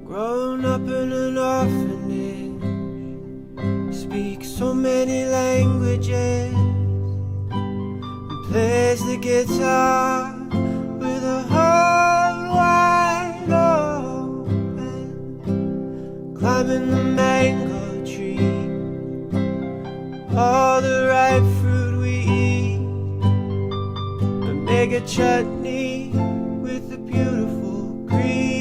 Grown up in an orphanage, speak so many languages, and plays the guitar with a heart wide open. Climbing the mango tree, all the ripe fruit we eat, and make a chutney with the beautiful green.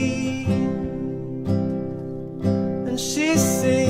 And she sings